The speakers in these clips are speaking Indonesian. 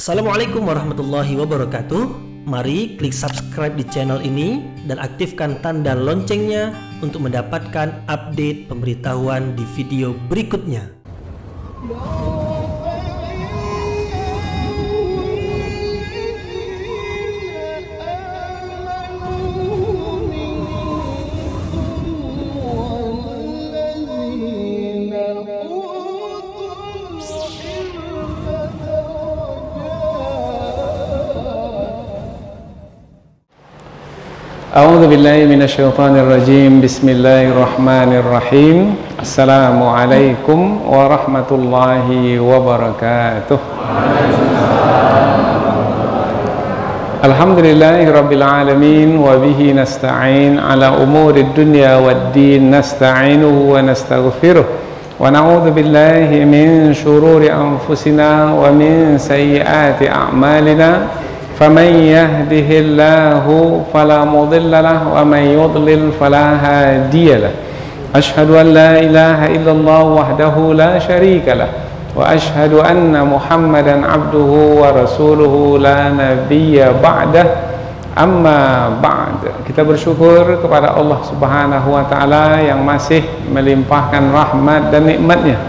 Assalamualaikum warahmatullahi wabarakatuh. Mari klik subscribe di channel ini dan aktifkan tanda loncengnya untuk mendapatkan update pemberitahuan di video berikutnya. A'udzu billahi minasyaitonir rajim. Bismillahirrahmanirrahim. Assalamualaikum warahmatullahi wabarakatuh. Alhamdulillahirabbil alamin wa bihi nasta'in ala umurid dunya waddin nasta'inuhu wa nastaghfiruh wa na'udzu billahi min shururi anfusina wa min sayyiati a'malina. فمن يهده الله فلا مضل له ومن يضلل فلا هادي له أشهد أن لا إله إلا الله وحده لا شريك له وأشهد أن محمدا عبده ورسوله لا نبي بعده أما بعد. Kita bersyukur kepada Allah Subhanahu wa taala yang masih melimpahkan rahmat dan nikmatnya.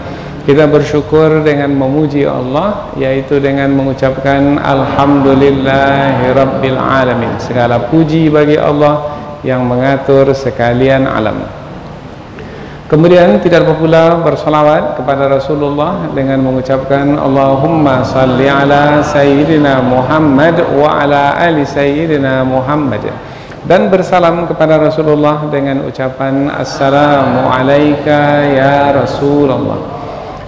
Kita bersyukur dengan memuji Allah, yaitu dengan mengucapkan Alhamdulillahirabbil alamin. Segala puji bagi Allah yang mengatur sekalian alam. Kemudian tidak lupa pula bersalawat kepada Rasulullah dengan mengucapkan Allahumma salli ala Sayyidina Muhammad wa ala ali Sayyidina Muhammad. Dan bersalam kepada Rasulullah dengan ucapan Assalamu alayka ya Rasulullah.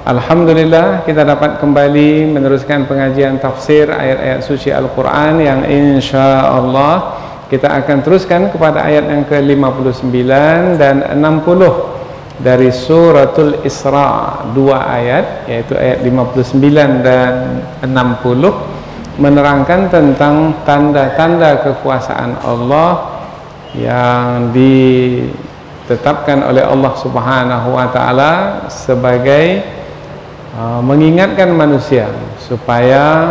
Alhamdulillah, kita dapat kembali meneruskan pengajian tafsir ayat-ayat suci Al-Quran yang insya Allah kita akan teruskan kepada ayat yang ke-59 dan 60 dari suratul Isra. Dua ayat, yaitu ayat 59 dan 60, menerangkan tentang tanda-tanda kekuasaan Allah yang ditetapkan oleh Allah Subhanahu wa taala sebagai mengingatkan manusia supaya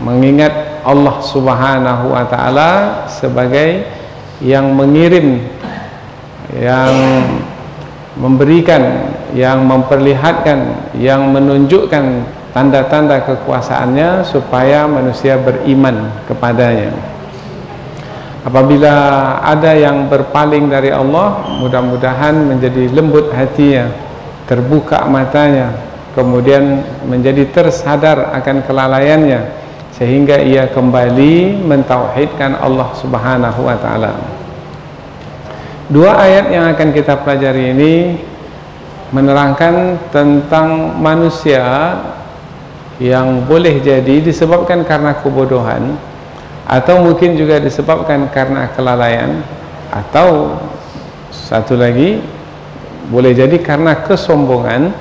mengingat Allah Subhanahu wa taala sebagai yang mengirim, yang memberikan, yang memperlihatkan, yang menunjukkan tanda-tanda kekuasaannya supaya manusia beriman kepadanya. Apabila ada yang berpaling dari Allah, mudah-mudahan menjadi lembut hatinya, terbuka matanya, kemudian menjadi tersadar akan kelalaiannya, sehingga ia kembali mentauhidkan Allah Subhanahu wa taala. Dua ayat yang akan kita pelajari ini menerangkan tentang manusia yang boleh jadi disebabkan karena kebodohan, atau mungkin juga disebabkan karena kelalaian, atau satu lagi boleh jadi karena kesombongan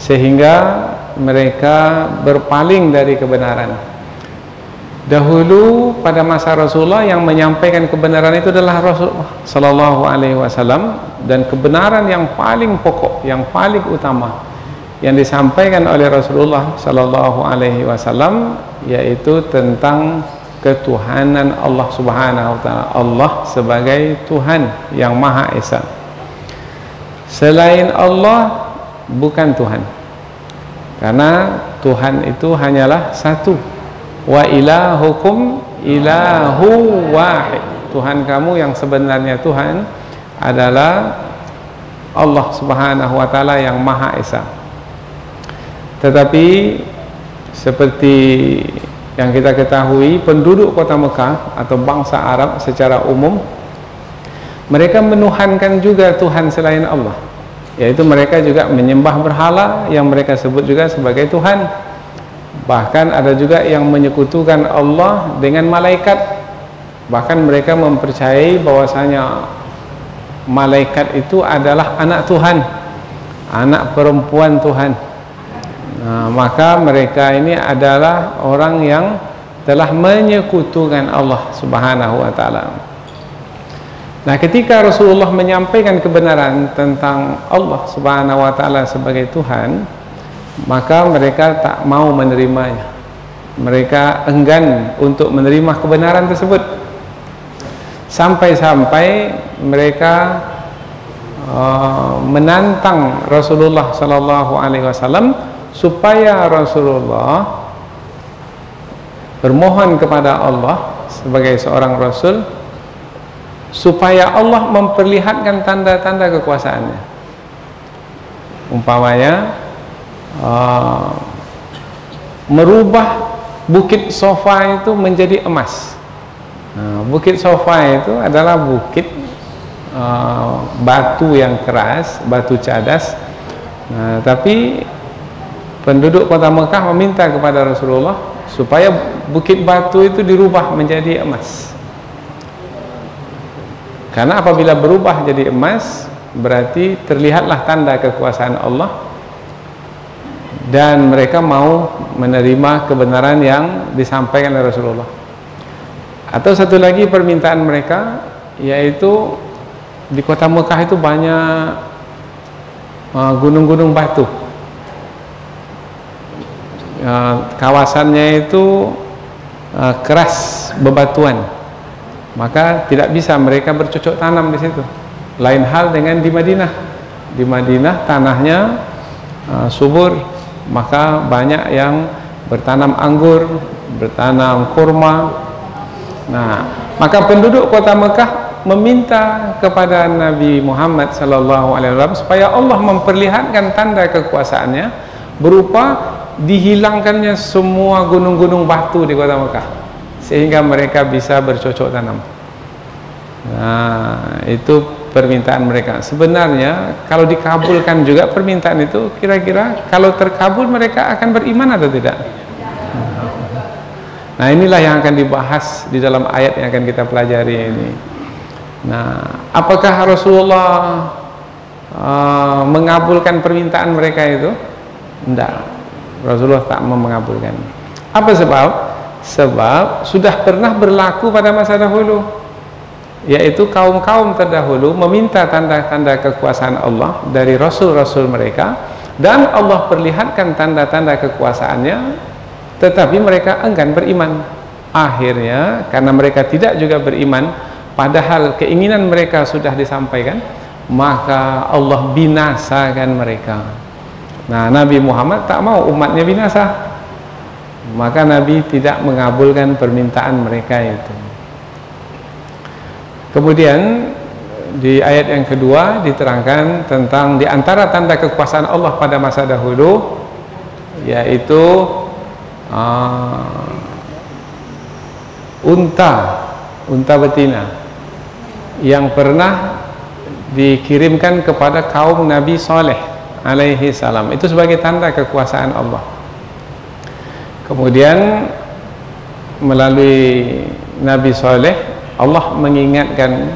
sehingga mereka berpaling dari kebenaran. Dahulu pada masa Rasulullah yang menyampaikan kebenaran itu adalah Rasulullah Sallallahu Alaihi Wasallam, dan kebenaran yang paling pokok, yang paling utama yang disampaikan oleh Rasulullah Sallallahu Alaihi Wasallam yaitu tentang ketuhanan Allah Subhanahu wa taala, Allah sebagai Tuhan yang Maha Esa. Selain Allah bukan Tuhan, karena Tuhan itu hanyalah satu. Wa ilahukum ilahu wahid. Tuhan kamu yang sebenarnya Tuhan adalah Allah Subhanahu wa taala yang Maha Esa. Tetapi seperti yang kita ketahui, penduduk kota Mekah atau bangsa Arab secara umum, mereka menuhankan juga Tuhan selain Allah, yaitu mereka juga menyembah berhala yang mereka sebut juga sebagai Tuhan. Bahkan ada juga yang menyekutukan Allah dengan malaikat. Bahkan mereka mempercayai bahwasanya malaikat itu adalah anak Tuhan, anak perempuan Tuhan. Maka mereka ini adalah orang yang telah menyekutukan Allah Subhanahu wa taala. Nah, ketika Rasulullah menyampaikan kebenaran tentang Allah Subhanahu wa taala sebagai Tuhan, maka mereka tak mau menerimanya. mereka enggan untuk menerima kebenaran tersebut, sampai-sampai mereka menantang Rasulullah sallallahu alaihi wasallam supaya Rasulullah bermohon kepada Allah sebagai seorang rasul supaya Allah memperlihatkan tanda-tanda kekuasaannya. Umpamanya merubah Bukit Sofa itu menjadi emas. Bukit Sofa itu adalah bukit batu yang keras, batu cadas. Tapi penduduk kota Mekah meminta kepada Rasulullah supaya bukit batu itu dirubah menjadi emas. Karena apabila berubah jadi emas, berarti terlihatlah tanda kekuasaan Allah, dan mereka mau menerima kebenaran yang disampaikan oleh Rasulullah. Atau satu lagi permintaan mereka, yaitu di kota Mekah itu banyak gunung-gunung batu. Kawasannya itu keras bebatuan, maka tidak bisa mereka bercocok tanam di situ. Lain hal dengan di Madinah. Di Madinah tanahnya subur, maka banyak yang bertanam anggur, bertanam kurma. Maka penduduk kota Mekah meminta kepada Nabi Muhammad SAW supaya Allah memperlihatkan tanda kekuasaannya berupa dihilangkannya semua gunung-gunung batu di kota Mekah, sehingga mereka bisa bercocok tanam. Itu permintaan mereka. Sebenarnya kalau dikabulkan juga permintaan itu, kira-kira kalau terkabul mereka akan beriman atau tidak? Inilah yang akan dibahas di dalam ayat yang akan kita pelajari ini. Apakah Rasulullah mengabulkan permintaan mereka itu? Tidak, Rasulullah tak mengabulkan. Apa sebab? Sebab sudah pernah berlaku pada masa dahulu, yaitu kaum-kaum terdahulu meminta tanda-tanda kekuasaan Allah dari rasul-rasul mereka, dan Allah perlihatkan tanda-tanda kekuasaannya, tetapi mereka enggan beriman. Akhirnya karena mereka tidak juga beriman, padahal keinginan mereka sudah disampaikan, maka Allah binasakan mereka. Nabi Muhammad tak mau umatnya binasa, maka Nabi tidak mengabulkan permintaan mereka itu. Kemudian di ayat yang kedua diterangkan tentang di antara tanda kekuasaan Allah pada masa dahulu, yaitu unta betina yang pernah dikirimkan kepada kaum Nabi Saleh alaihi salam. Itu sebagai tanda kekuasaan Allah. Kemudian melalui Nabi Saleh, Allah mengingatkan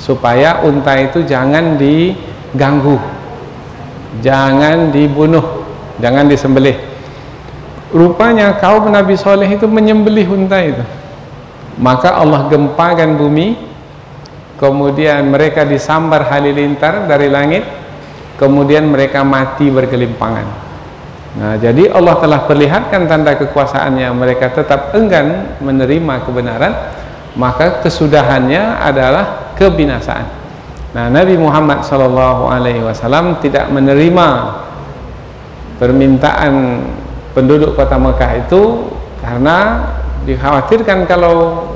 supaya unta itu jangan diganggu, jangan dibunuh, jangan disembelih. Rupanya kaum Nabi Saleh itu menyembelih unta itu, maka Allah gempakan bumi, kemudian mereka disambar halilintar dari langit, kemudian mereka mati bergelimpangan. Jadi Allah telah perlihatkan tanda kekuasaannya, mereka tetap enggan menerima kebenaran, maka kesudahannya adalah kebinasaan. Nabi Muhammad SAW tidak menerima permintaan penduduk kota Mekah itu, karena dikhawatirkan kalau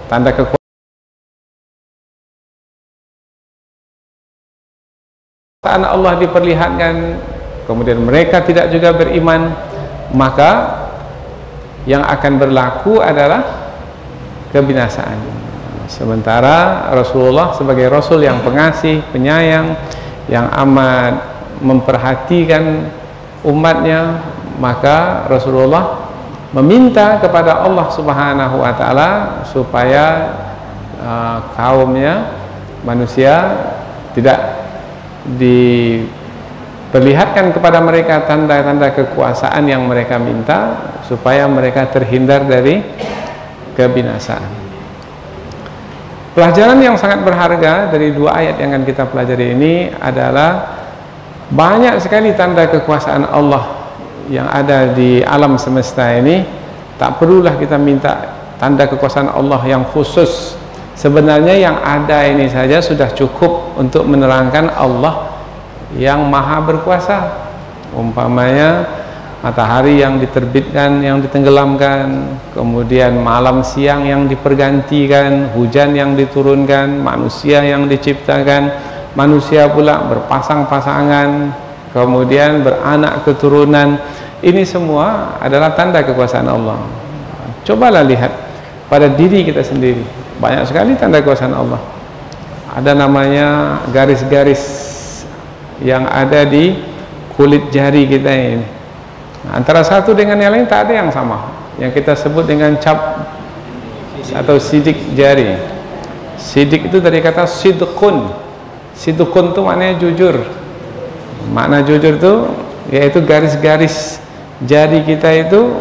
tanda kekuasaan Allah diperlihatkan, kemudian mereka tidak juga beriman, maka yang akan berlaku adalah kebinasaan. Sementara Rasulullah sebagai Rasul yang pengasih, penyayang, yang amat memperhatikan umatnya, maka Rasulullah meminta kepada Allah Subhanahu wa Ta'ala supaya kaumnya, manusia, tidak diperlihatkan kepada mereka tanda-tanda kekuasaan yang mereka minta, supaya mereka terhindar dari kebinasaan. Pelajaran yang sangat berharga dari dua ayat yang akan kita pelajari ini adalah banyak sekali tanda kekuasaan Allah yang ada di alam semesta ini, tak perlulah kita minta tanda kekuasaan Allah yang khusus. Sebenarnya yang ada ini saja sudah cukup untuk menerangkan Allah yang maha berkuasa. Umpamanya matahari yang diterbitkan, yang ditenggelamkan, kemudian malam siang yang dipergantikan, hujan yang diturunkan, manusia yang diciptakan, manusia pula berpasang-pasangan, kemudian beranak keturunan. Ini semua adalah tanda kekuasaan Allah. Cobalah lihat pada diri kita sendiri, banyak sekali tanda kekuasaan Allah. Ada namanya garis-garis yang ada di kulit jari kita ini. Antara satu dengan yang lain tak ada yang sama, yang kita sebut dengan cap atau sidik jari. Sidik itu dari kata sidqun. Sidqun itu maknanya jujur. Makna jujur itu yaitu garis-garis jari kita itu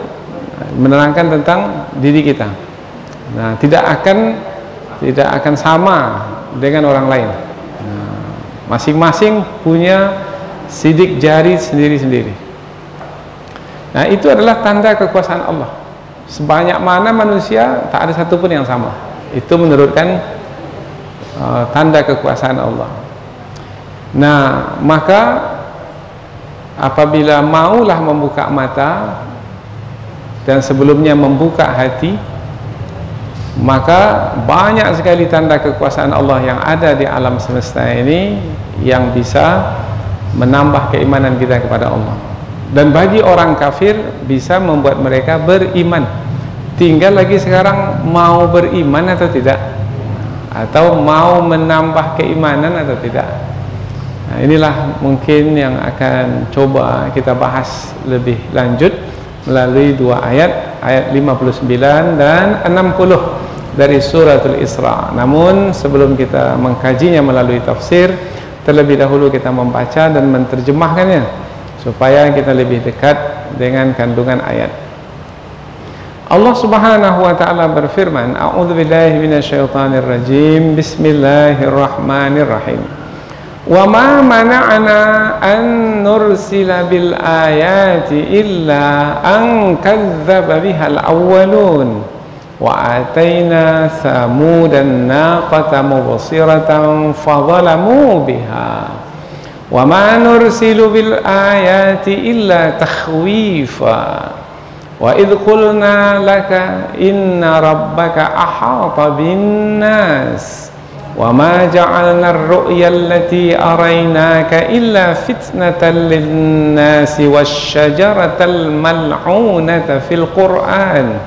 menerangkan tentang diri kita. Nah, tidak akan sama dengan orang lain. Masing-masing punya sidik jari sendiri-sendiri. Nah, itu adalah tanda kekuasaan Allah. Sebanyak mana manusia, tak ada satupun yang sama. Itu menurutkan tanda kekuasaan Allah. Nah, maka apabila maulah membuka mata dan sebelumnya membuka hati, maka banyak sekali tanda kekuasaan Allah yang ada di alam semesta ini yang bisa menambah keimanan kita kepada Allah. Dan bagi orang kafir bisa membuat mereka beriman. Tinggal lagi sekarang mau beriman atau tidak, atau mau menambah keimanan atau tidak. Nah, inilah mungkin yang akan coba kita bahas lebih lanjut melalui dua ayat, ayat 59 dan 60 dari suratul Isra. Namun sebelum kita mengkajinya melalui tafsir, terlebih dahulu kita membaca dan menterjemahkannya supaya kita lebih dekat dengan kandungan ayat. Allah Subhanahu wa taala berfirman, A'udzubillahi minasyaitonir rajim. Bismillahirrahmanirrahim. Wa ma mana'ana an nursila bil ayati illa an kadzdzaba bihal awwalun wa atayna samudan naqata mubsiratan fadhalamu biha wa ma nursilu bil ayati illa takhwifa wa idh qulna laka inna rabbaka ahata bin nas wa ma ja'alna ar-ru'ya allati araynaka illa fitnatan lin-nasi wash-shajaratal mal'unata fil Qur'an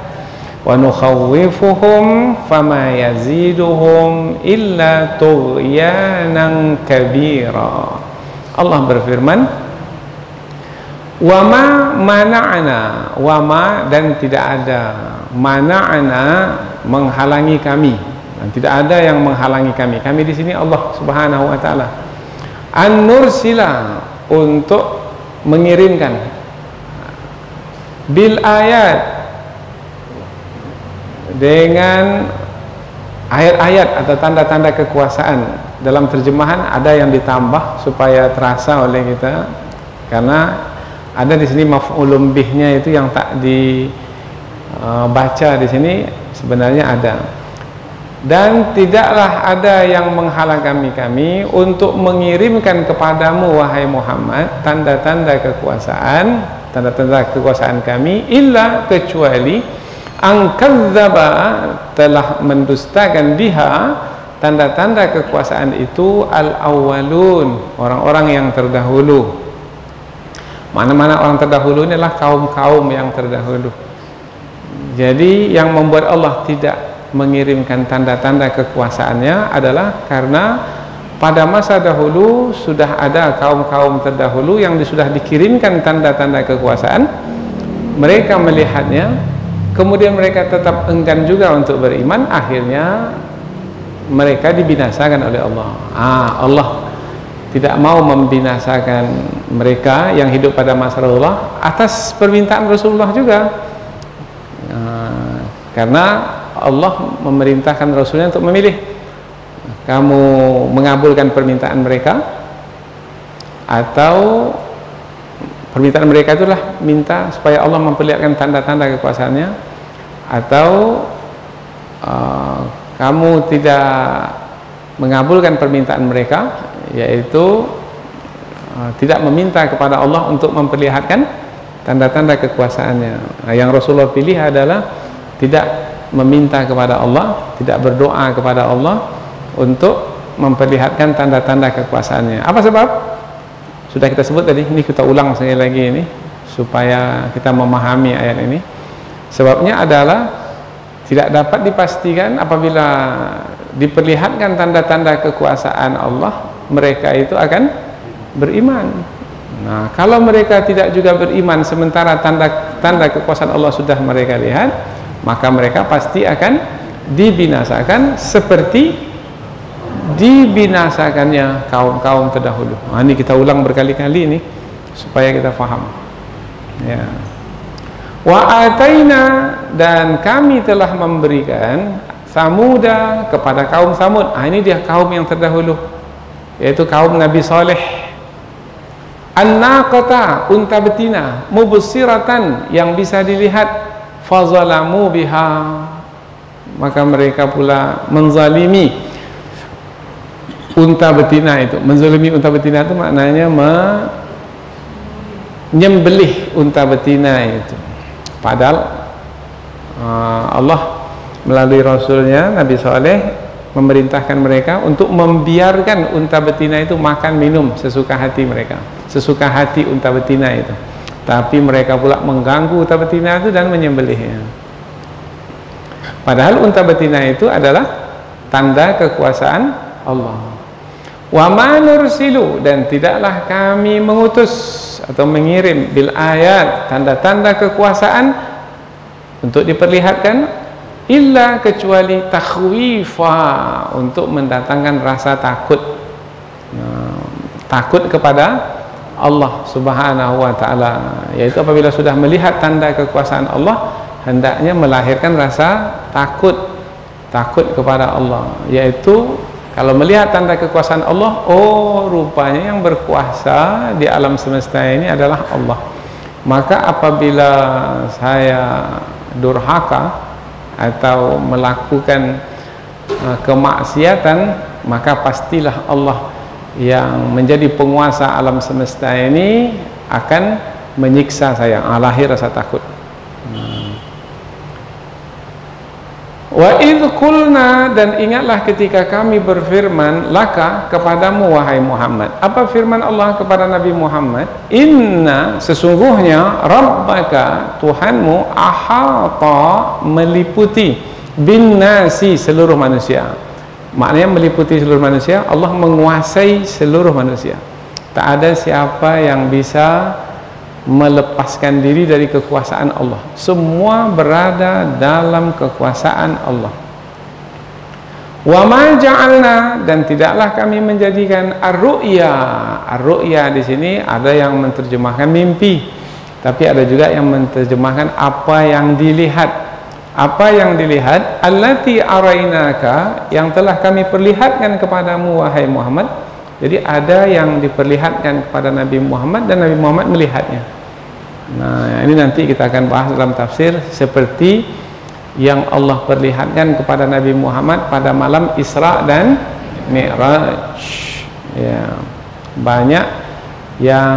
wa nukhawwifuhum fama yaziduhum illa tughyanan kabira. Allah berfirman, wa ma mana'ana, wa ma dan tidak ada, mana'ana menghalangi kami, dan tidak ada yang menghalangi kami. Kami di sini Allah Subhanahu wa taala. An-nursila untuk mengirimkan, bil ayat dengan ayat-ayat atau tanda-tanda kekuasaan. Dalam terjemahan ada yang ditambah supaya terasa oleh kita, karena ada di sini maf'ulun bihnya itu yang tak dibaca di sini, sebenarnya ada. Dan tidaklah ada yang menghalang kami untuk mengirimkan kepadamu wahai Muhammad tanda-tanda kekuasaan kami, illa kecuali angkadzaba telah mendustakan biha tanda-tanda kekuasaan itu al-awwalun, orang-orang yang terdahulu. Mana-mana orang terdahulu ini adalah kaum-kaum yang terdahulu. Jadi yang membuat Allah tidak mengirimkan tanda-tanda kekuasaannya adalah karena pada masa dahulu sudah ada kaum-kaum terdahulu yang sudah dikirimkan tanda-tanda kekuasaan. Mereka melihatnya, kemudian mereka tetap enggan juga untuk beriman, akhirnya mereka dibinasakan oleh Allah. Allah tidak mau membinasakan mereka yang hidup pada masa Rasulullah atas permintaan Rasulullah juga, karena Allah memerintahkan Rasulnya untuk memilih, kamu mengabulkan permintaan mereka atau permintaan mereka itulah minta supaya Allah memperlihatkan tanda-tanda kekuasaannya, atau kamu tidak mengabulkan permintaan mereka, yaitu tidak meminta kepada Allah untuk memperlihatkan tanda-tanda kekuasaannya. Nah, yang Rasulullah pilih adalah tidak meminta kepada Allah, tidak berdoa kepada Allah untuk memperlihatkan tanda-tanda kekuasaannya. Apa sebab? Sudah kita sebut tadi, ini kita ulang sekali lagi ini supaya kita memahami ayat ini. Sebabnya adalah tidak dapat dipastikan apabila diperlihatkan tanda-tanda kekuasaan Allah, mereka itu akan beriman. Nah, kalau mereka tidak juga beriman sementara tanda-tanda kekuasaan Allah sudah mereka lihat, maka mereka pasti akan dibinasakan seperti dibinasakannya kaum-kaum terdahulu. Nah, ini kita ulang berkali-kali ini supaya kita faham. Ya. Wa ataina, dan kami telah memberikan Samuda kepada kaum Samud. Ah, ini dia kaum yang terdahulu, yaitu kaum Nabi Saleh. An-naqata, unta betina, mubsiratan, yang bisa dilihat, fazalamu biha, maka mereka pula menzalimi unta betina itu. Menzalimi unta betina itu maknanya menyembelih unta betina itu. Padahal Allah melalui Rasulnya Nabi Saleh memerintahkan mereka untuk membiarkan unta betina itu makan minum sesuka hati mereka, sesuka hati unta betina itu. Tapi mereka pula mengganggu unta betina itu dan menyembelihnya. Padahal unta betina itu adalah tanda kekuasaan Allah. Wa ma nursilu, dan tidaklah kami mengutus atau mengirim bil ayat, tanda-tanda kekuasaan untuk diperlihatkan, illa, kecuali takhwifa, untuk mendatangkan rasa takut. Takut kepada Allah Subhanahu wa taala, yaitu apabila sudah melihat tanda kekuasaan Allah, hendaknya melahirkan rasa takut kepada Allah, yaitu kalau melihat tanda kekuasaan Allah, oh rupanya yang berkuasa di alam semesta ini adalah Allah. Maka apabila saya durhaka atau melakukan kemaksiatan, maka pastilah Allah yang menjadi penguasa alam semesta ini akan menyiksa saya. Lahir rasa takut. Wa idh qulna, dan ingatlah ketika kami berfirman laka, kepadamu wahai Muhammad. Apa firman Allah kepada Nabi Muhammad? Inna, sesungguhnya, rabbaka, Tuhanmu, ahata, meliputi, bin nasi, seluruh manusia. Maknanya meliputi seluruh manusia, Allah menguasai seluruh manusia. Tak ada siapa yang bisa melepaskan diri dari kekuasaan Allah. Semua berada dalam kekuasaan Allah. Wa ma ja'alna, dan tidaklah kami menjadikan ar-ru'ya. Ar-ru'ya di sini ada yang menerjemahkan mimpi, tapi ada juga yang menerjemahkan apa yang dilihat. Apa yang dilihat? Allati arainaka, yang telah kami perlihatkan kepadamu wahai Muhammad. Jadi ada yang diperlihatkan kepada Nabi Muhammad dan Nabi Muhammad melihatnya. Nah, ini nanti kita akan bahas dalam tafsir, seperti yang Allah perlihatkan kepada Nabi Muhammad pada malam Isra dan Mi'raj. Ya, banyak yang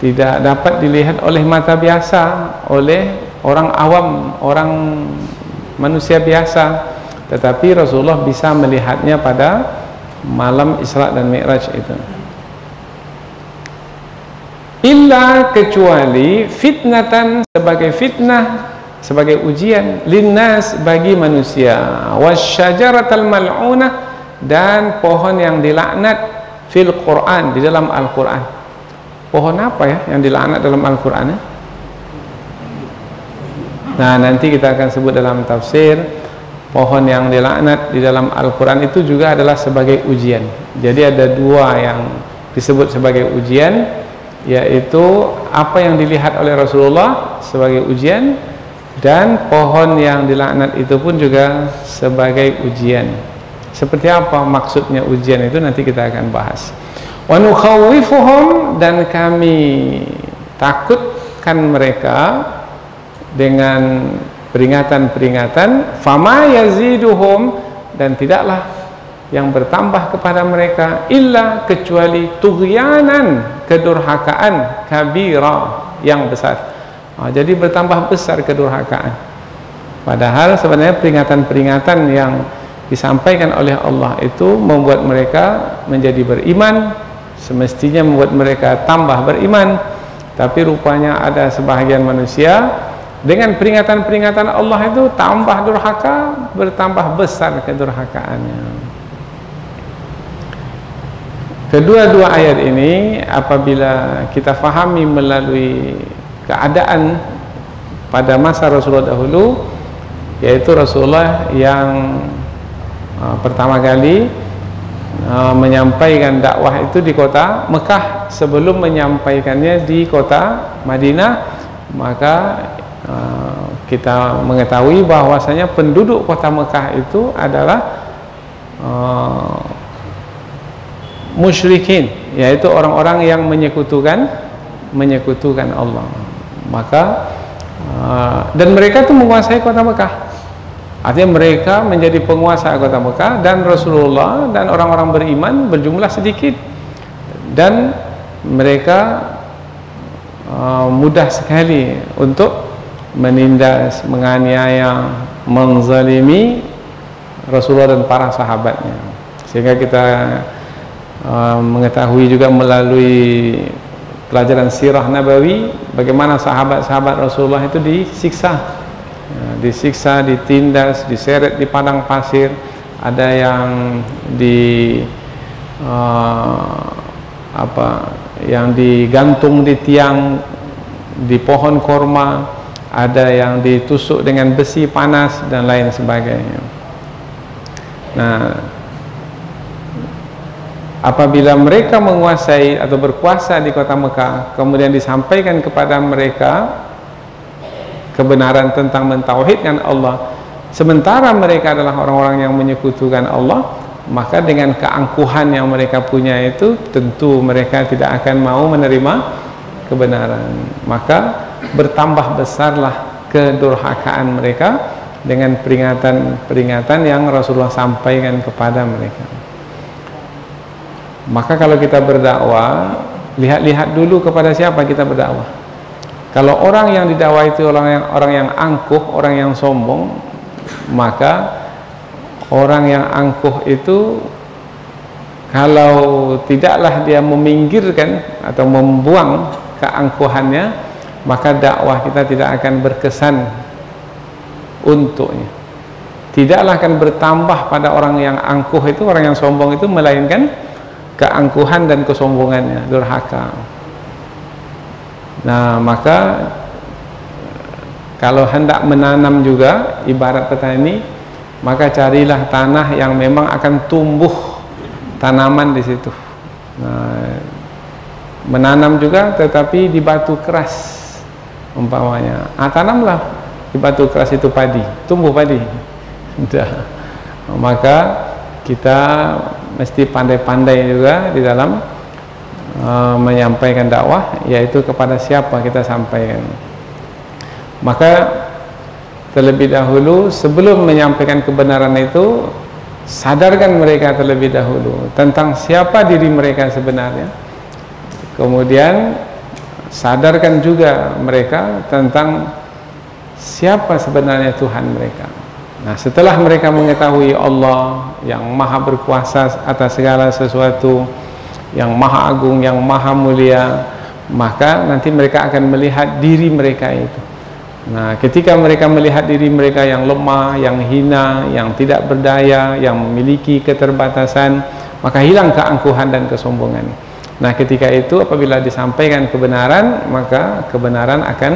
tidak dapat dilihat oleh mata biasa, oleh orang awam, orang manusia biasa, tetapi Rasulullah bisa melihatnya pada malam Isra dan Mi'raj itu. Illa, kecuali, fitnatan, sebagai fitnah, sebagai ujian, linnas, bagi manusia, wasyajaratal mal'unah, dan pohon yang dilaknat, fil Quran, di dalam Al-Quran. Pohon apa ya yang dilaknat dalam Al-Quran ya? Nah, nanti kita akan sebut dalam tafsir. Pohon yang dilaknat di dalam Al-Quran itu juga adalah sebagai ujian. Jadi ada dua yang disebut sebagai ujian, yaitu apa yang dilihat oleh Rasulullah sebagai ujian, dan pohon yang dilaknat itu pun juga sebagai ujian. Seperti apa maksudnya ujian itu nanti kita akan bahas. Wa nukhawwifuhum, dan kami takutkan mereka dengan peringatan-peringatan, fama yaziduhum, dan tidaklah yang bertambah kepada mereka illa kecuali tughyanan, kedurhakaan, kabira, yang besar. Jadi bertambah besar kedurhakaan. Padahal sebenarnya peringatan-peringatan yang disampaikan oleh Allah itu membuat mereka menjadi beriman, semestinya membuat mereka tambah beriman. Tapi rupanya ada sebahagian manusia dengan peringatan-peringatan Allah itu tambah durhaka, bertambah besar kedurhakaannya. Kedua-dua ayat ini apabila kita fahami melalui keadaan pada masa Rasulullah dahulu, yaitu Rasulullah yang pertama kali menyampaikan dakwah itu di kota Mekah sebelum menyampaikannya di kota Madinah, maka kita mengetahui bahwasanya penduduk kota Mekah itu adalah musyrikin, yaitu orang-orang yang menyekutukan Allah. Maka dan mereka itu menguasai kota Mekah. Artinya mereka menjadi penguasa kota Mekah, dan Rasulullah dan orang-orang beriman berjumlah sedikit, dan mereka mudah sekali untuk menindas, menganiaya, menzalimi Rasulullah dan para sahabatnya. Sehingga kita mengetahui juga melalui pelajaran sirah Nabawi bagaimana sahabat-sahabat Rasulullah itu disiksa, ditindas, diseret di padang pasir, ada yang yang digantung di tiang di pohon korma, ada yang ditusuk dengan besi panas dan lain sebagainya. Nah, apabila mereka menguasai atau berkuasa di kota Mekah, kemudian disampaikan kepada mereka kebenaran tentang mentauhidkan Allah, sementara mereka adalah orang-orang yang menyekutukan Allah, maka dengan keangkuhan yang mereka punya itu tentu mereka tidak akan mau menerima kebenaran. Maka bertambah besarlah kedurhakaan mereka dengan peringatan-peringatan yang Rasulullah sampaikan kepada mereka. Maka kalau kita berdakwah, lihat-lihat dulu kepada siapa kita berdakwah. Kalau orang yang didakwah itu orang yang angkuh, orang yang sombong, maka orang yang angkuh itu kalau tidaklah dia meminggirkan atau membuang keangkuhannya, maka dakwah kita tidak akan berkesan untuknya. Tidaklah akan bertambah pada orang yang angkuh itu, orang yang sombong itu, melainkan keangkuhan dan kesombongannya, durhaka. Nah, maka kalau hendak menanam juga ibarat petani, maka carilah tanah yang memang akan tumbuh tanaman di situ. Nah, menanam juga tetapi di batu keras umpamanya. Tanamlah di batu keras itu padi, tumbuh padi. Maka kita mesti pandai-pandai juga di dalam menyampaikan dakwah, yaitu kepada siapa kita sampaikan. Maka terlebih dahulu sebelum menyampaikan kebenaran itu, sadarkan mereka terlebih dahulu tentang siapa diri mereka sebenarnya. Kemudian sadarkan juga mereka tentang siapa sebenarnya Tuhan mereka. Nah, setelah mereka mengetahui Allah yang maha berkuasa atas segala sesuatu, yang maha agung, yang maha mulia, maka nanti mereka akan melihat diri mereka itu. Nah, ketika mereka melihat diri mereka yang lemah, yang hina, yang tidak berdaya, yang memiliki keterbatasan, maka hilang keangkuhan dan kesombongan. Nah, ketika itu apabila disampaikan kebenaran, maka kebenaran akan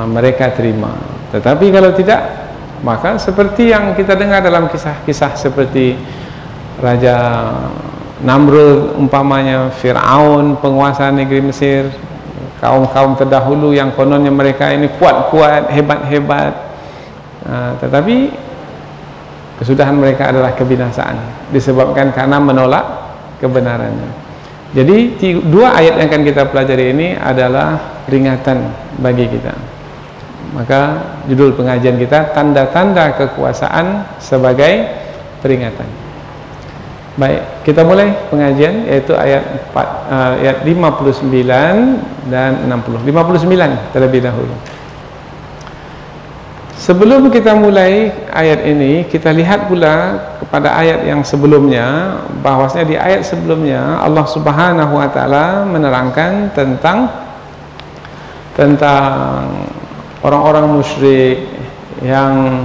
mereka terima. Tetapi kalau tidak, maka seperti yang kita dengar dalam kisah-kisah seperti Raja Namrud umpamanya, Fir'aun penguasa negeri Mesir, kaum-kaum terdahulu yang kononnya mereka ini kuat-kuat, hebat-hebat, tetapi kesudahan mereka adalah kebinasaan disebabkan karena menolak kebenarannya. Jadi dua ayat yang akan kita pelajari ini adalah peringatan bagi kita. Maka judul pengajian kita tanda-tanda kekuasaan sebagai peringatan. Baik, kita mulai pengajian, yaitu ayat 59 dan 60. 59 terlebih dahulu. Sebelum kita mulai ayat ini, kita lihat pula kepada ayat yang sebelumnya, bahwasanya di ayat sebelumnya Allah Subhanahu wa taala menerangkan tentang orang-orang musyrik yang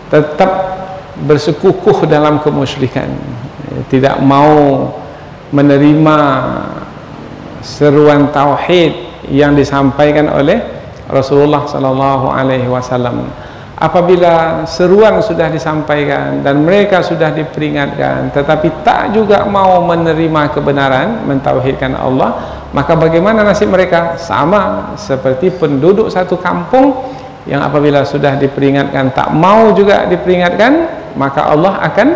tetap bersekukuh dalam kemusyrikan, tidak mau menerima seruan tauhid yang disampaikan oleh Rasulullah sallallahu alaihi wasallam. Apabila seruan sudah disampaikan dan mereka sudah diperingatkan, tetapi tak juga mau menerima kebenaran, mentauhidkan Allah, maka bagaimana nasib mereka? Sama seperti penduduk satu kampung yang apabila sudah diperingatkan tak mau juga diperingatkan, maka Allah akan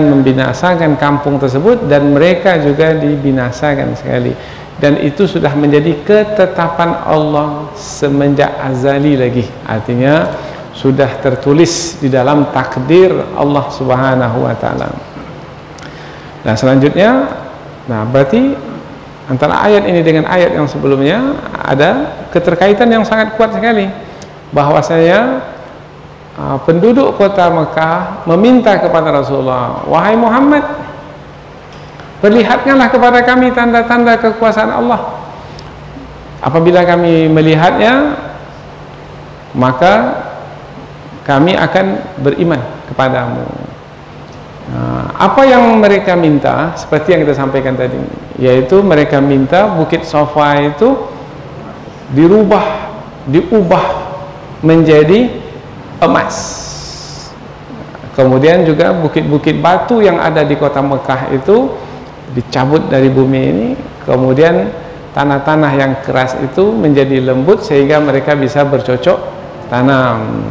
membinasakan kampung tersebut, dan mereka juga dibinasakan sekali. Dan itu sudah menjadi ketetapan Allah semenjak azali lagi. Artinya sudah tertulis di dalam takdir Allah Subhanahu wa taala. Nah, selanjutnya, berarti antara ayat ini dengan ayat yang sebelumnya ada keterkaitan yang sangat kuat sekali, bahwasanya penduduk kota Mekah meminta kepada Rasulullah, wahai Muhammad, perlihatkanlah kepada kami tanda-tanda kekuasaan Allah. Apabila kami melihatnya, maka kami akan beriman kepadamu. Apa yang mereka minta, seperti yang kita sampaikan tadi, yaitu mereka minta Bukit Safa itu diubah menjadi emas. Kemudian juga bukit-bukit batu yang ada di kota Mekah itu dicabut dari bumi ini, kemudian tanah-tanah yang keras itu menjadi lembut sehingga mereka bisa bercocok tanam.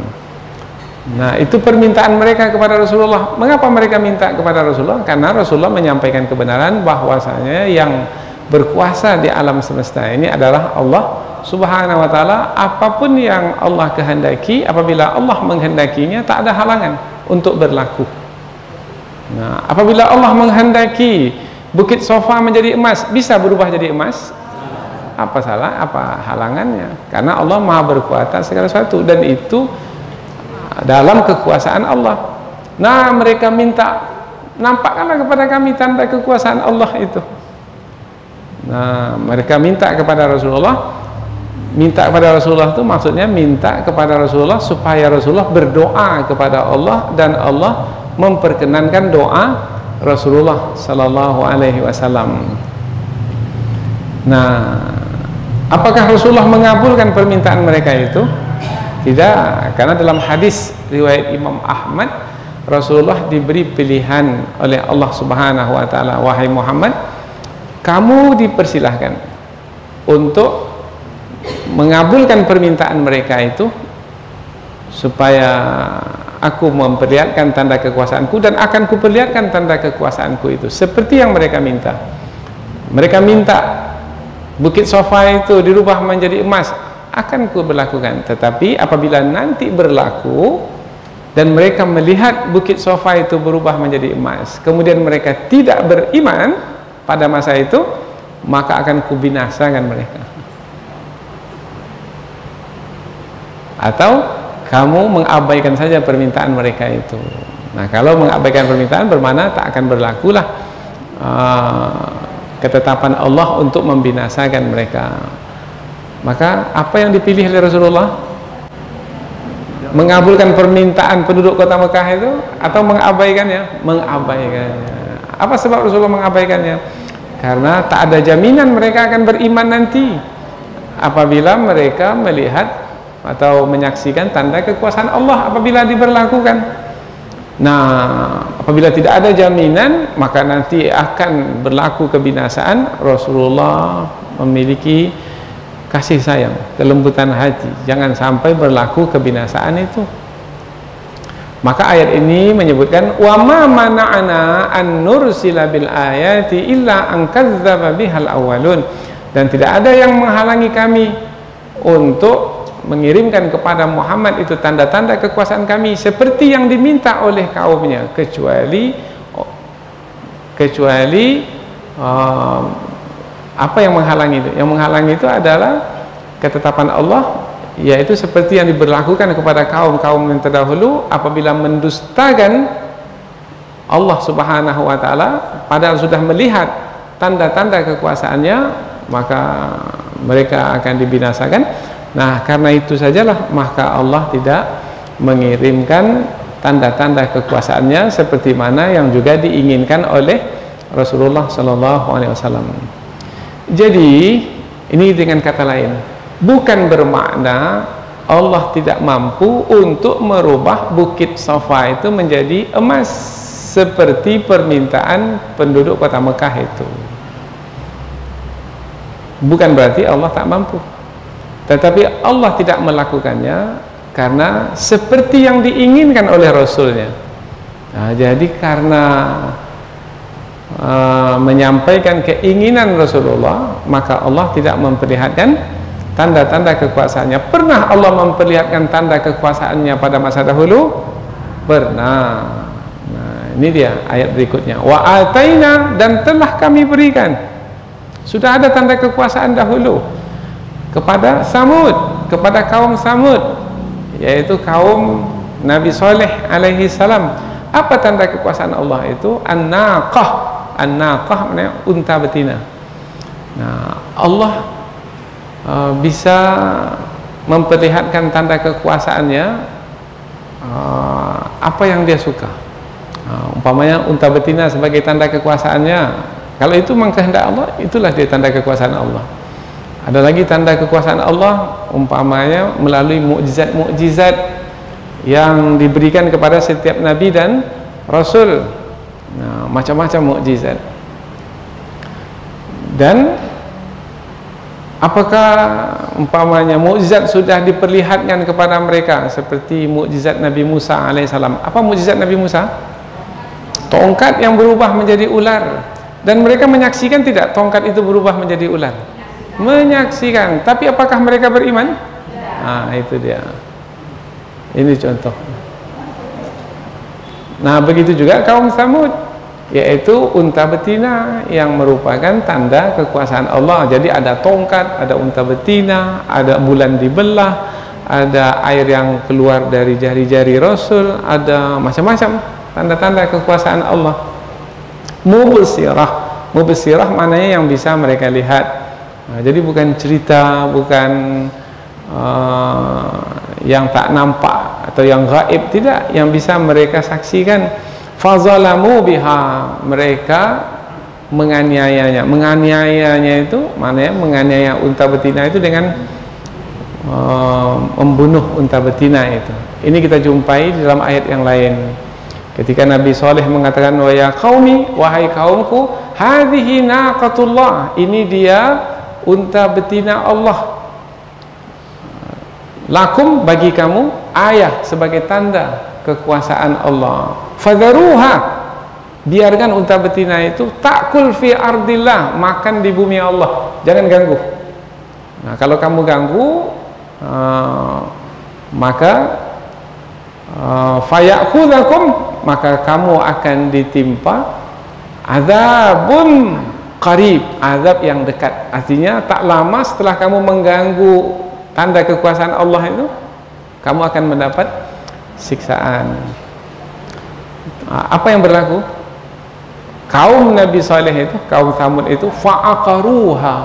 Nah, itu permintaan mereka kepada Rasulullah. Mengapa mereka minta kepada Rasulullah? Karena Rasulullah menyampaikan kebenaran bahwasanya yang berkuasa di alam semesta ini adalah Allah Subhanahu wa taala. Apapun yang Allah kehendaki, apabila Allah menghendakinya, tak ada halangan untuk berlaku. Nah, apabila Allah menghendaki Bukit Safa menjadi emas, bisa berubah jadi emas? Apa salah? Apa halangannya? Karena Allah Maha berkuasa segala sesuatu, dan itu dalam kekuasaan Allah. Nah, mereka minta, nampakkanlah kepada kami tanda kekuasaan Allah itu. Nah, mereka minta kepada Rasulullah. Minta kepada Rasulullah itu maksudnya minta kepada Rasulullah supaya Rasulullah berdoa kepada Allah, dan Allah memperkenankan doa Rasulullah sallallahu alaihi wasallam. Nah, apakah Rasulullah mengabulkan permintaan mereka itu? Tidak, karena dalam hadis riwayat Imam Ahmad, Rasulullah diberi pilihan oleh Allah Subhanahu wa taala, wahai Muhammad, kamu dipersilahkan untuk mengabulkan permintaan mereka itu supaya aku memperlihatkan tanda kekuasaanku, dan akan kuperlihatkan tanda kekuasaanku itu seperti yang mereka minta. Mereka minta Bukit Safa itu dirubah menjadi emas, akan kuberlakukan. Tetapi apabila nanti berlaku dan mereka melihat Bukit Safa itu berubah menjadi emas, kemudian mereka tidak beriman pada masa itu, maka akan kubinasakan mereka. Atau kamu mengabaikan saja permintaan mereka itu. Nah, kalau mengabaikan permintaan bermakna tak akan berlakulah ketetapan Allah untuk membinasakan mereka. Maka apa yang dipilih oleh Rasulullah? Mengabulkan permintaan penduduk kota Mekah itu atau mengabaikannya? Mengabaikannya. Apa sebab Rasulullah mengabaikannya? Karena tak ada jaminan mereka akan beriman nanti apabila mereka melihat atau menyaksikan tanda kekuasaan Allah apabila diberlakukan. Nah, apabila tidak ada jaminan, maka nanti akan berlaku kebinasaan. Rasulullah memiliki kasih sayang, kelembutan hati, jangan sampai berlaku kebinasaan itu. Maka ayat ini menyebutkan, wa ma mana'ana an nursila bil ayati illa an kadzdzaba bihal awwalun. dan tidak ada yang menghalangi kami untuk mengirimkan kepada Muhammad itu tanda-tanda kekuasaan kami seperti yang diminta oleh kaumnya, kecuali apa yang menghalangi itu? Yang menghalangi itu adalah ketetapan Allah, yaitu seperti yang diberlakukan kepada kaum-kaum yang terdahulu apabila mendustakan Allah Subhanahu wa taala padahal sudah melihat tanda-tanda kekuasaannya, maka mereka akan dibinasakan. Nah, karena itu sajalah maka Allah tidak mengirimkan tanda-tanda kekuasaannya seperti mana yang juga diinginkan oleh Rasulullah sallallahu alaihi wasallam. Jadi, ini dengan kata lain, bukan bermakna Allah tidak mampu untuk merubah Bukit Safa itu menjadi emas seperti permintaan penduduk kota Mekah itu. Bukan berarti Allah tak mampu, tetapi Allah tidak melakukannya karena seperti yang diinginkan oleh Rasulnya. Nah, jadi karena menyampaikan keinginan Rasulullah, maka Allah tidak memperlihatkan tanda-tanda kekuasaannya. Pernah Allah memperlihatkan tanda kekuasaannya pada masa dahulu? Pernah. Nah, ini dia ayat berikutnya. Wa ataina, dan telah kami berikan. Sudah ada tanda kekuasaan dahulu kepada Samud, kepada kaum Samud, yaitu kaum Nabi Saleh alaihi salam. Apa tanda kekuasaan Allah itu? An-naqah. An-naqah maknanya unta betina. Nah, Allah bisa memperlihatkan tanda kekuasaannya apa yang dia suka. Umpamanya unta betina sebagai tanda kekuasaannya, kalau itu memang kehendak Allah, itulah dia tanda kekuasaan Allah. Ada lagi tanda kekuasaan Allah umpamanya melalui mukjizat-mukjizat yang diberikan kepada setiap nabi dan rasul. Nah, macam-macam mukjizat. Dan apakah umpamanya mukjizat sudah diperlihatkan kepada mereka seperti mukjizat Nabi Musa alaihissalam? Apa mukjizat Nabi Musa? Tongkat yang berubah menjadi ular. Dan mereka menyaksikan tidak tongkat itu berubah menjadi ular? Menyaksikan. Tapi apakah mereka beriman? Nah, itu dia. Ini contoh. Nah, begitu juga kaum Samud, yaitu unta betina yang merupakan tanda kekuasaan Allah. Jadi ada tongkat, ada unta betina, ada bulan dibelah, ada air yang keluar dari jari-jari Rasul, ada macam-macam tanda-tanda kekuasaan Allah. Mubsirah maknanya yang bisa mereka lihat. Nah, jadi bukan cerita, bukan yang tak nampak atau yang gaib, tidak, yang bisa mereka saksikan. Fazalamu biha, mereka menganiayanya itu maknanya menganiaya unta betina itu dengan membunuh unta betina itu. Ini kita jumpai di dalam ayat yang lain ketika Nabi Saleh mengatakan, wa ya qaumi, wahai kaumku, hadhihi naqatullah, ini dia unta betina Allah, lakum, bagi kamu, ayah, sebagai tanda kekuasaan Allah. Fadharuha, biarkan unta betina itu ta'kul fi ardillah, makan di bumi Allah, jangan ganggu. Nah, kalau kamu ganggu, maka fayakhudzakum, maka kamu akan ditimpa azabun qarib, azab yang dekat. Artinya tak lama setelah kamu mengganggu tanda kekuasaan Allah itu, kamu akan mendapat siksaan. Apa yang berlaku? Kaum Nabi Saleh itu, kaum Samud itu, fa'aqaruha,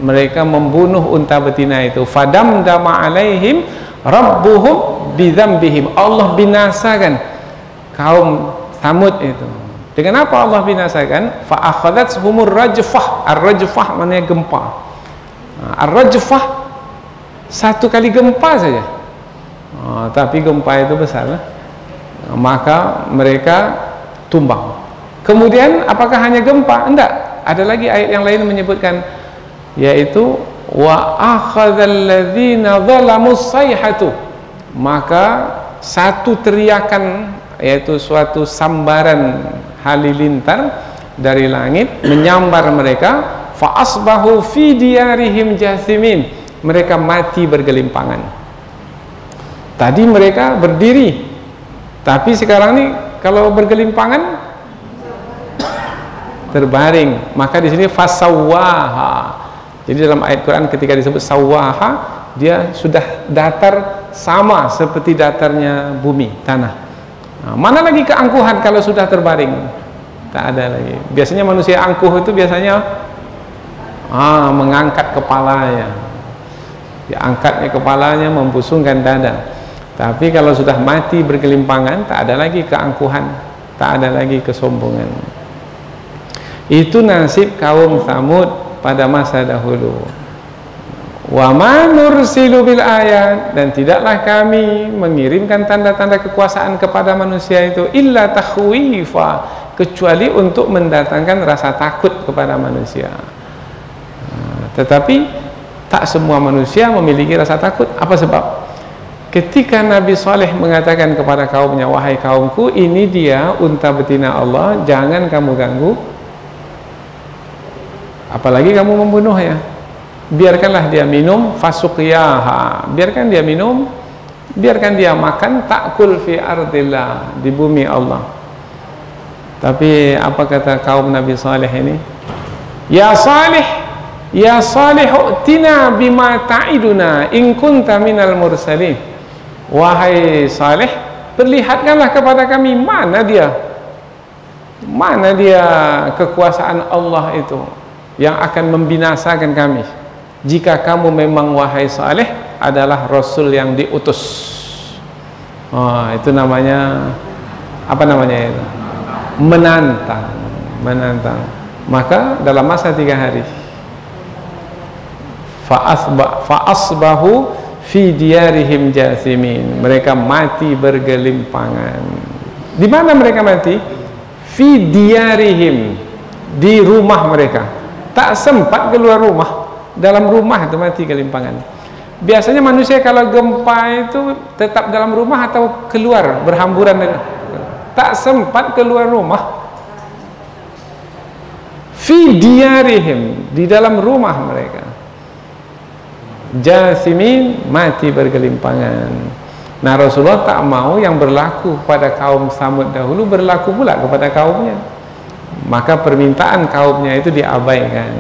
mereka membunuh unta betina itu. Fadamdama alaihim rabbuhum bidzambihim, Allah binasakan kaum Samud itu. Dengan apa Allah binasakan? Fa'akhadathumur rajfah. Ar-rajfah maknanya gempa. Ar-rajfah satu kali gempa saja, tapi gempa itu besar, maka mereka tumbang. Kemudian apakah hanya gempa? Enggak, ada lagi ayat yang lain menyebutkan, yaitu wa akhadzal ladzina zalamus sayhatu, maka satu teriakan, yaitu suatu sambaran halilintar dari langit menyambar mereka. fa asbahu fi diyarihim jathimin, mereka mati bergelimpangan. Tadi mereka berdiri, tapi sekarang nih kalau bergelimpangan terbaring. Maka di sini fasawwaha. Jadi dalam ayat Quran ketika disebut sawaha, dia sudah datar sama seperti datarnya bumi, tanah. Nah, mana lagi keangkuhan kalau sudah terbaring? Tak ada lagi. Biasanya manusia angkuh itu biasanya mengangkat kepalanya. Diangkatnya kepalanya, membusungkan dada. Tapi kalau sudah mati bergelimpangan, tak ada lagi keangkuhan, tak ada lagi kesombongan. Itu nasib kaum Tsamud pada masa dahulu. Wa ma nursilu bil ayat, dan tidaklah kami mengirimkan tanda-tanda kekuasaan kepada manusia itu illa takhwifa, kecuali untuk mendatangkan rasa takut kepada manusia. Tetapi tak semua manusia memiliki rasa takut. Apa sebab? Ketika Nabi Saleh mengatakan kepada kaumnya, wahai kaumku, ini dia unta betina Allah, jangan kamu ganggu, apalagi kamu membunuhnya. Biarkanlah dia minum, fasuqiyaha, biarkan dia minum, biarkan dia makan, ta'kul fi ardillah, di bumi Allah. Tapi apa kata kaum Nabi Saleh ini? Ya Saleh, ya Saleh, u'tina bima ta'iduna in kunta minal mursalin. Wahai Saleh, perlihatkanlah kepada kami mana dia kekuasaan Allah itu yang akan membinasakan kami, jika kamu memang, wahai Saleh, adalah Rasul yang diutus. Itu namanya apa namanya itu? Menantang. Maka dalam masa 3 hari fa asbahu fi diyarihim jathimin, mereka mati bergelimpangan. Di mana mereka mati? Fi diyarihim, di rumah mereka. Tak sempat keluar rumah, dalam rumah itu mati gelimpangan. Biasanya manusia kalau gempa itu tetap dalam rumah atau keluar berhamburan. Tak sempat keluar rumah. Fi diyarihim, di dalam rumah mereka. Jathimin, mati bergelimpangan. Nah, Rasulullah tak mau yang berlaku pada kaum Tsamud dahulu berlaku pula kepada kaumnya. Maka permintaan kaumnya itu diabaikan.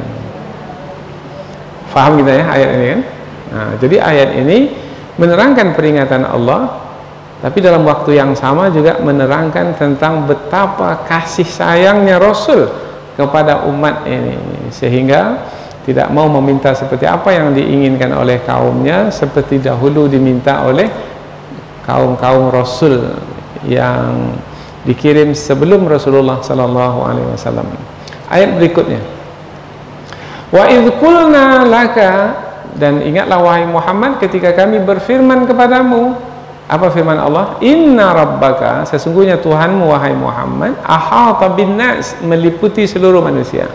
Faham kita ya ayat ini kan? Nah, jadi ayat ini menerangkan peringatan Allah, tapi dalam waktu yang sama juga menerangkan tentang betapa kasih sayangnya Rasul kepada umat ini, sehingga tidak mau meminta seperti apa yang diinginkan oleh kaumnya, seperti dahulu diminta oleh kaum-kaum Rasul yang dikirim sebelum Rasulullah sallallahu alaihi wasallam. Ayat berikutnya, wa idz qulna laka, dan ingatlah wahai Muhammad ketika kami berfirman kepadamu. Apa firman Allah? Inna rabbaka, sesungguhnya Tuhanmu wahai Muhammad, ahata bin nas, meliputi seluruh manusia.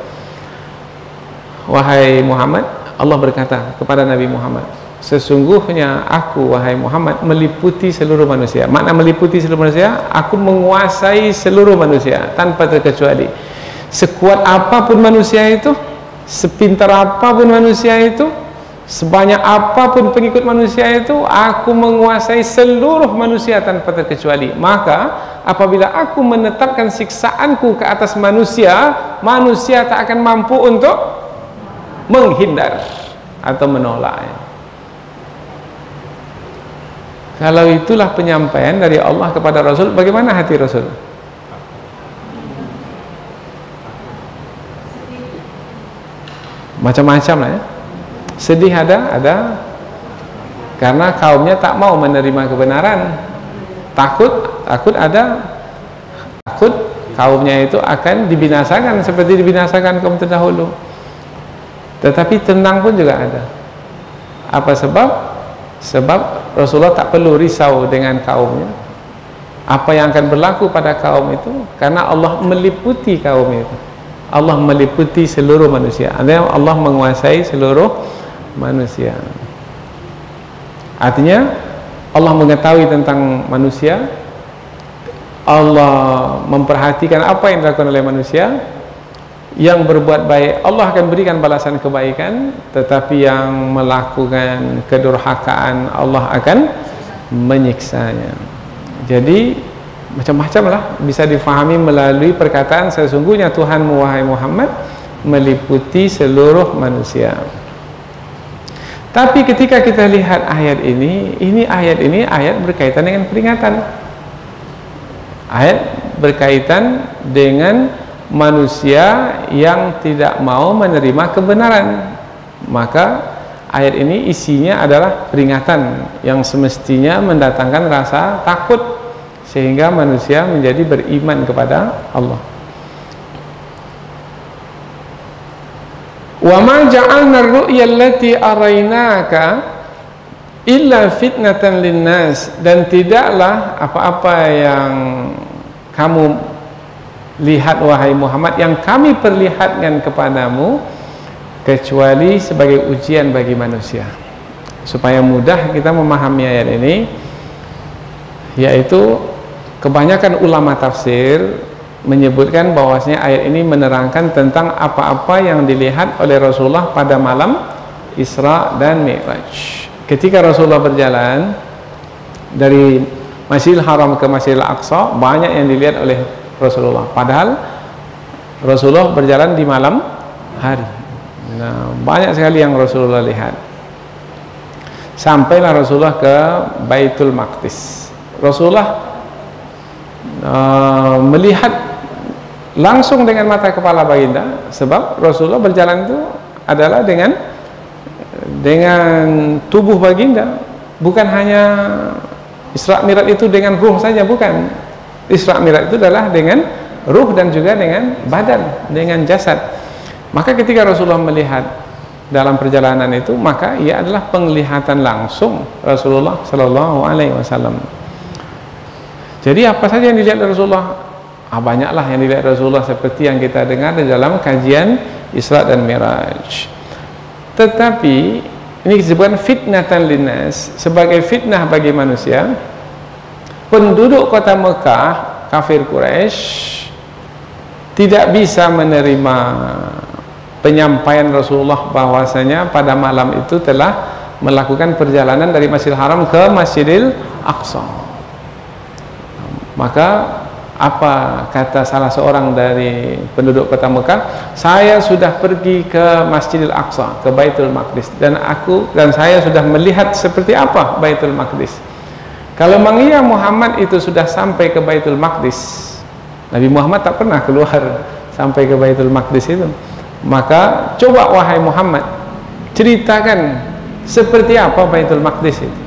Wahai Muhammad, Allah berkata kepada Nabi Muhammad, sesungguhnya aku wahai Muhammad meliputi seluruh manusia. Makna meliputi seluruh manusia, aku menguasai seluruh manusia tanpa terkecuali. Sekuat apapun manusia itu, sepintar apapun manusia itu, sebanyak apapun pengikut manusia itu, aku menguasai seluruh manusia tanpa terkecuali. Maka apabila aku menetapkan siksaanku ke atas manusia, manusia tak akan mampu untuk menghindar atau menolaknya. Kalau itulah penyampaian dari Allah kepada Rasul, bagaimana hati Rasul? Macam-macam lah ya. Sedih ada karena kaumnya tak mau menerima kebenaran. Takut kaumnya itu akan dibinasakan seperti dibinasakan kaum terdahulu. Tetapi tenang pun juga ada. Apa sebab? Sebab Rasulullah tak perlu risau dengan kaumnya. Apa yang akan berlaku pada kaum itu, karena Allah meliputi kaum itu. Allah meliputi seluruh manusia. Allah menguasai seluruh manusia. Artinya Allah mengetahui tentang manusia. Allah memperhatikan apa yang dilakukan oleh manusia. yang berbuat baik Allah akan berikan balasan kebaikan, tetapi yang melakukan kedurhakaan Allah akan menyiksanya. Jadi macam-macam lah bisa difahami melalui perkataan sesungguhnya Tuhanmu wahai Muhammad meliputi seluruh manusia. Tapi ketika kita lihat ayat ini ayat berkaitan dengan peringatan. Ayat berkaitan dengan manusia yang tidak mau menerima kebenaran. Maka ayat ini isinya adalah peringatan yang semestinya mendatangkan rasa takut sehingga manusia menjadi beriman kepada Allah. Wa ma ja'alna ar-ru'ya allati araynaka illa fitnatan linnas, dan tidaklah apa-apa yang kamu lihat wahai Muhammad yang kami perlihatkan kepadamu kecuali sebagai ujian bagi manusia. Supaya mudah kita memahami ayat ini, yaitu kebanyakan ulama tafsir menyebutkan bahwasanya ayat ini menerangkan tentang apa-apa yang dilihat oleh Rasulullah pada malam Isra dan Mi'raj. Ketika Rasulullah berjalan dari Masjidil Haram ke Masjidil Aqsa, banyak yang dilihat oleh Rasulullah, padahal Rasulullah berjalan di malam hari. Nah, banyak sekali yang Rasulullah lihat. Sampailah Rasulullah ke Baitul Maqdis. Rasulullah melihat langsung dengan mata kepala baginda, sebab Rasulullah berjalan itu adalah dengan tubuh baginda, bukan hanya Isra Mi'raj itu dengan ruh saja, bukan. Isra Mi'raj itu adalah dengan ruh dan juga dengan badan, dengan jasad. Maka ketika Rasulullah melihat dalam perjalanan itu, maka ia adalah penglihatan langsung Rasulullah Sallallahu Alaihi Wasallam. Jadi apa saja yang dilihat Rasulullah? Banyaklah yang dilihat Rasulullah seperti yang kita dengar di dalam kajian Isra dan Mi'raj. Tetapi ini disebutkan fitnatan linnas, sebagai fitnah bagi manusia. Penduduk kota Mekah, kafir Quraisy, tidak bisa menerima penyampaian Rasulullah bahwasanya pada malam itu telah melakukan perjalanan dari Masjidil Haram ke Masjidil Aqsa. Maka apa kata salah seorang dari penduduk kota Mekah? Saya sudah pergi ke Masjidil Aqsa, ke Baitul Maqdis, dan saya sudah melihat seperti apa Baitul Maqdis. Kalau mengira Muhammad itu sudah sampai ke Baitul Maqdis, Nabi Muhammad tak pernah keluar sampai ke Baitul Maqdis itu. Maka coba wahai Muhammad, ceritakan seperti apa Baitul Maqdis itu.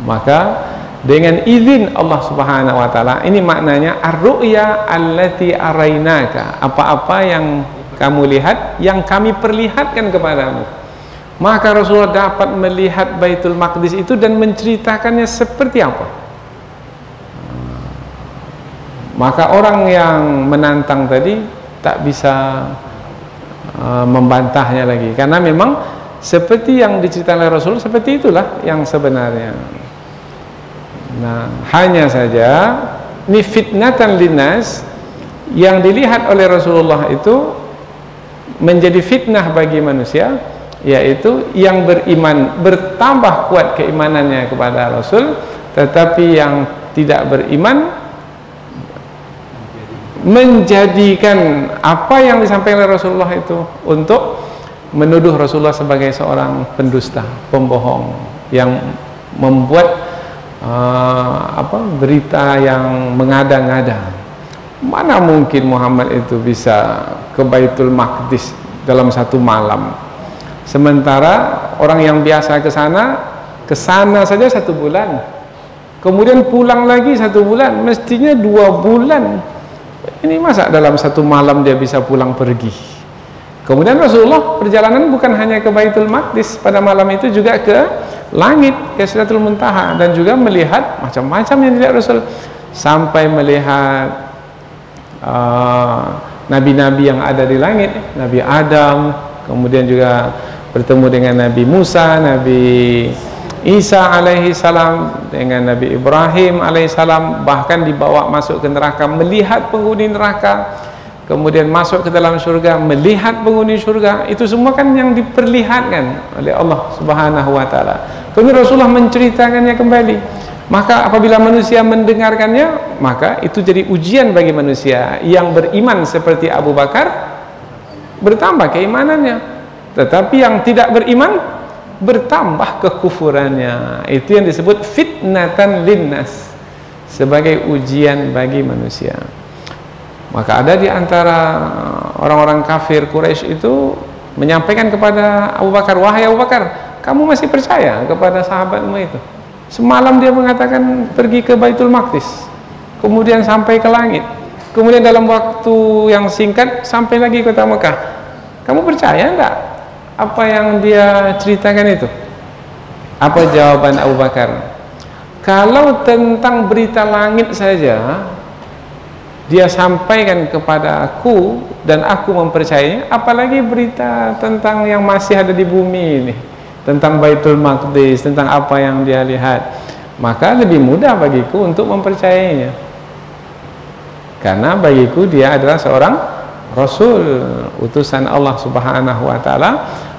Maka dengan izin Allah Subhanahu wa taala, ini maknanya ar-ru'ya allati araynaka, apa-apa yang kamu lihat yang kami perlihatkan kepadamu. Maka Rasulullah dapat melihat Baitul Maqdis itu dan menceritakannya seperti apa. Maka orang yang menantang tadi tak bisa membantahnya lagi, karena memang seperti yang diceritakan oleh Rasul, seperti itulah yang sebenarnya. Nah, hanya saja ini fitnatan linnas, yang dilihat oleh Rasulullah itu menjadi fitnah bagi manusia, yaitu yang beriman bertambah kuat keimanannya kepada Rasul, tetapi yang tidak beriman menjadikan apa yang disampaikan oleh Rasulullah itu untuk menuduh Rasulullah sebagai seorang pendusta, pembohong, yang membuat berita yang mengada-ngada. Mana mungkin Muhammad itu bisa ke Baitul Maqdis dalam satu malam, sementara orang yang biasa ke sana saja 1 bulan, kemudian pulang lagi 1 bulan, mestinya 2 bulan. Ini masa dalam 1 malam dia bisa pulang pergi? Kemudian Rasulullah perjalanan bukan hanya ke Baitul Maqdis pada malam itu, juga ke langit, ke Sidratul Muntaha, dan juga melihat macam-macam yang dilihat Rasul, sampai melihat nabi-nabi yang ada di langit, Nabi Adam, kemudian juga bertemu dengan Nabi Musa, Nabi Isa alaihi salam, dengan Nabi Ibrahim alaihi salam, bahkan dibawa masuk ke neraka, melihat penghuni neraka, kemudian masuk ke dalam surga, melihat penghuni surga, itu semua kan yang diperlihatkan oleh Allah Subhanahu wa taala. Kemudian Rasulullah menceritakannya kembali. Maka apabila manusia mendengarkannya, maka itu jadi ujian bagi manusia. Yang beriman seperti Abu Bakar bertambah keimanannya, tetapi yang tidak beriman bertambah kekufurannya. Itu yang disebut fitnatan linnas, sebagai ujian bagi manusia. Maka ada di antara orang-orang kafir Quraisy itu menyampaikan kepada Abu Bakar, wahai Abu Bakar, kamu masih percaya kepada sahabatmu itu? Semalam dia mengatakan pergi ke Baitul Maqdis, kemudian sampai ke langit, kemudian dalam waktu yang singkat sampai lagi kota Mekah. Kamu percaya enggak apa yang dia ceritakan itu? Apa jawaban Abu Bakar? Kalau tentang berita langit saja dia sampaikan kepada aku dan aku mempercayainya, apalagi berita tentang yang masih ada di bumi ini, tentang Baitul Maqdis, tentang apa yang dia lihat. Maka lebih mudah bagiku untuk mempercayainya, karena bagiku dia adalah seorang Rasul, utusan Allah Subhanahu wa taala.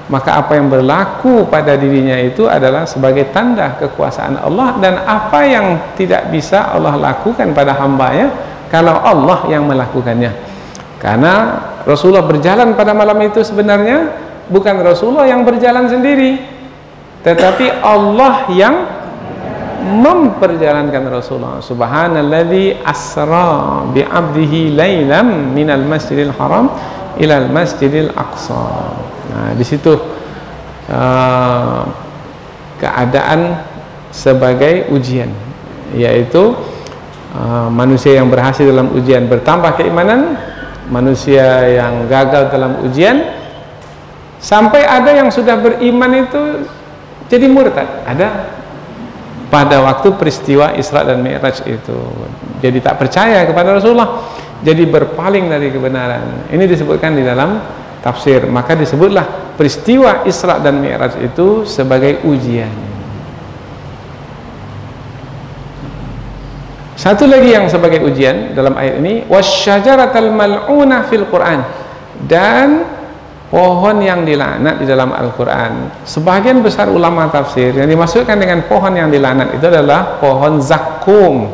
Maka apa yang berlaku pada dirinya itu adalah sebagai tanda kekuasaan Allah, dan apa yang tidak bisa Allah lakukan pada hambanya kalau Allah yang melakukannya. Karena Rasulullah berjalan pada malam itu sebenarnya bukan Rasulullah yang berjalan sendiri, tetapi Allah yang memperjalankan Rasulullah. Subhanalladzi asra bi 'abdihi lailan minal masjidil haram ilal masjidil aqsa. Nah, di situ keadaan sebagai ujian, yaitu manusia yang berhasil dalam ujian bertambah keimanan, manusia yang gagal dalam ujian, sampai ada yang sudah beriman itu jadi murtad. Ada pada waktu peristiwa Isra dan Mi'raj itu, jadi tak percaya kepada Rasulullah, jadi berpaling dari kebenaran. Ini disebutkan di dalam tafsir. Maka disebutlah peristiwa Isra dan Mi'raj itu sebagai ujian. Satu lagi yang sebagai ujian dalam ayat ini, wasyajaratal mal'unah fil Quran, dan pohon yang dilaknat di dalam Al-Quran. Sebagian besar ulama tafsir yang dimaksudkan dengan pohon yang dilaknat itu adalah pohon zakum.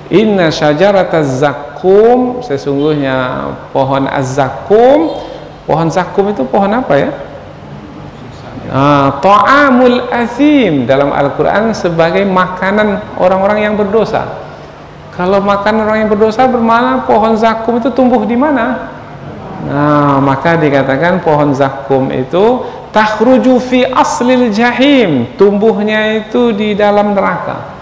Inna syajarataz zakum, sesungguhnya pohon az-zakum. Pohon zakum itu pohon apa ya? Ta'amul athim dalam Al-Quran, sebagai makanan orang-orang yang berdosa. Kalau makan orang yang berdosa, bermakna pohon zakum itu tumbuh di mana? Nah, maka dikatakan pohon zakum itu takhruju fi aslil jahim, tumbuhnya itu di dalam neraka.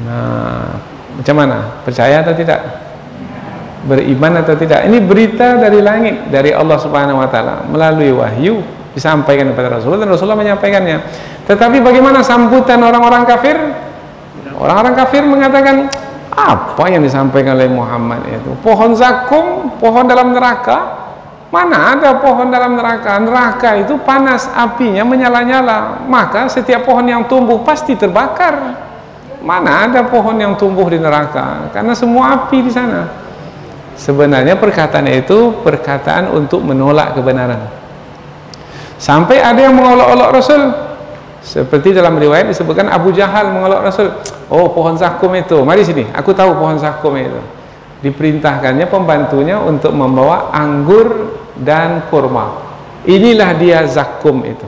Nah, macam mana? Percaya atau tidak? Beriman atau tidak? Ini berita dari langit, dari Allah Subhanahu wa taala melalui wahyu disampaikan kepada Rasulullah, dan Rasulullah menyampaikannya. Tetapi bagaimana sambutan orang-orang kafir? Orang-orang kafir mengatakan, apa yang disampaikan oleh Muhammad itu? Pohon zakum, pohon dalam neraka? Mana ada pohon dalam neraka? Neraka itu panas, apinya menyala-nyala, maka setiap pohon yang tumbuh pasti terbakar. Mana ada pohon yang tumbuh di neraka? Karena semua api di sana. Sebenarnya perkataan itu perkataan untuk menolak kebenaran. Sampai ada yang mengolok-olok Rasul. Seperti dalam riwayat disebutkan Abu Jahal mengolok Rasul. Oh, pohon zakum itu, mari sini, aku tahu pohon zakum itu. Diperintahkannya pembantunya untuk membawa anggur dan kurma. Inilah dia zakum itu.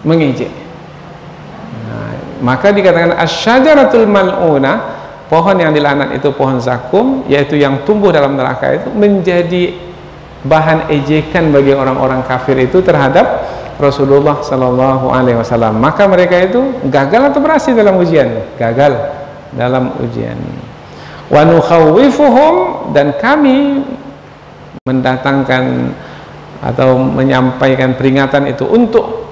Mengejek. Nah, maka dikatakan asyajaratul mal'unah, pohon yang dilaknat itu pohon zakum, yaitu yang tumbuh dalam neraka itu, menjadi bahan ejekan bagi orang-orang kafir itu terhadap Rasulullah Sallallahu Alaihi Wasallam. Maka mereka itu gagal atau berhasil dalam ujian? Gagal dalam ujian. Wa nukhawwifuhum, dan kami mendatangkan atau menyampaikan peringatan itu untuk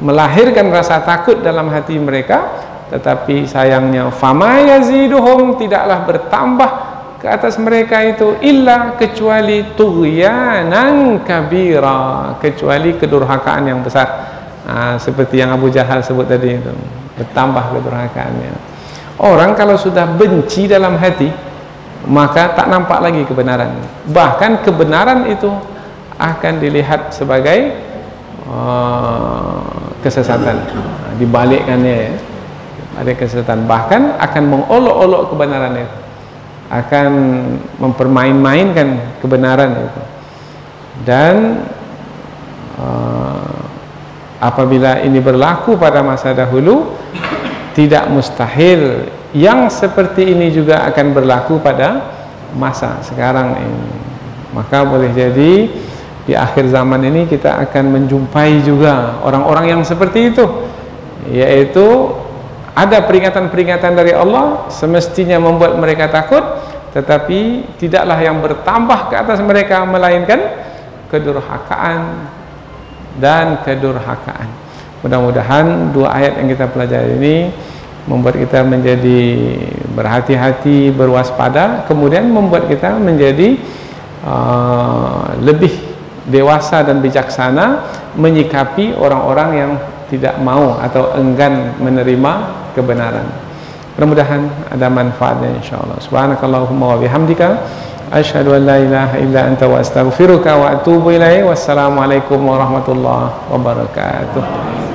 melahirkan rasa takut dalam hati mereka. Tetapi sayangnya fama yaziduhum, tidaklah bertambah ke atas mereka itu illa kecuali tughyanan kabira, kecuali kedurhakaan yang besar. Seperti yang Abu Jahal sebut tadi itu, bertambah kedurhakaannya. Orang kalau sudah benci dalam hati, maka tak nampak lagi kebenaran. Bahkan kebenaran itu akan dilihat sebagai kesesatan, dibalikkannya ya, ada kesesatan, bahkan akan mengolok-olok kebenaran itu, akan mempermain-mainkan kebenaran itu. Dan apabila ini berlaku pada masa dahulu, tidak mustahil yang seperti ini juga akan berlaku pada masa sekarang ini. Maka boleh jadi di akhir zaman ini kita akan menjumpai juga orang-orang yang seperti itu, yaitu ada peringatan-peringatan dari Allah semestinya membuat mereka takut, tetapi tidaklah yang bertambah ke atas mereka melainkan kedurhakaan dan kedurhakaan. Mudah-mudahan dua ayat yang kita pelajari ini membuat kita menjadi berhati-hati, berwaspada, kemudian membuat kita menjadi lebih dewasa dan bijaksana menyikapi orang-orang yang tidak mau atau enggan menerima kebenaran. Mudah-mudahan ada manfaatnya insyaallah. Subhanakallahumma wa bihamdika asyhadu an la ilaha illa anta wa astaghfiruka wa atubu ilaik. Wassalamualaikum warahmatullahi wabarakatuh.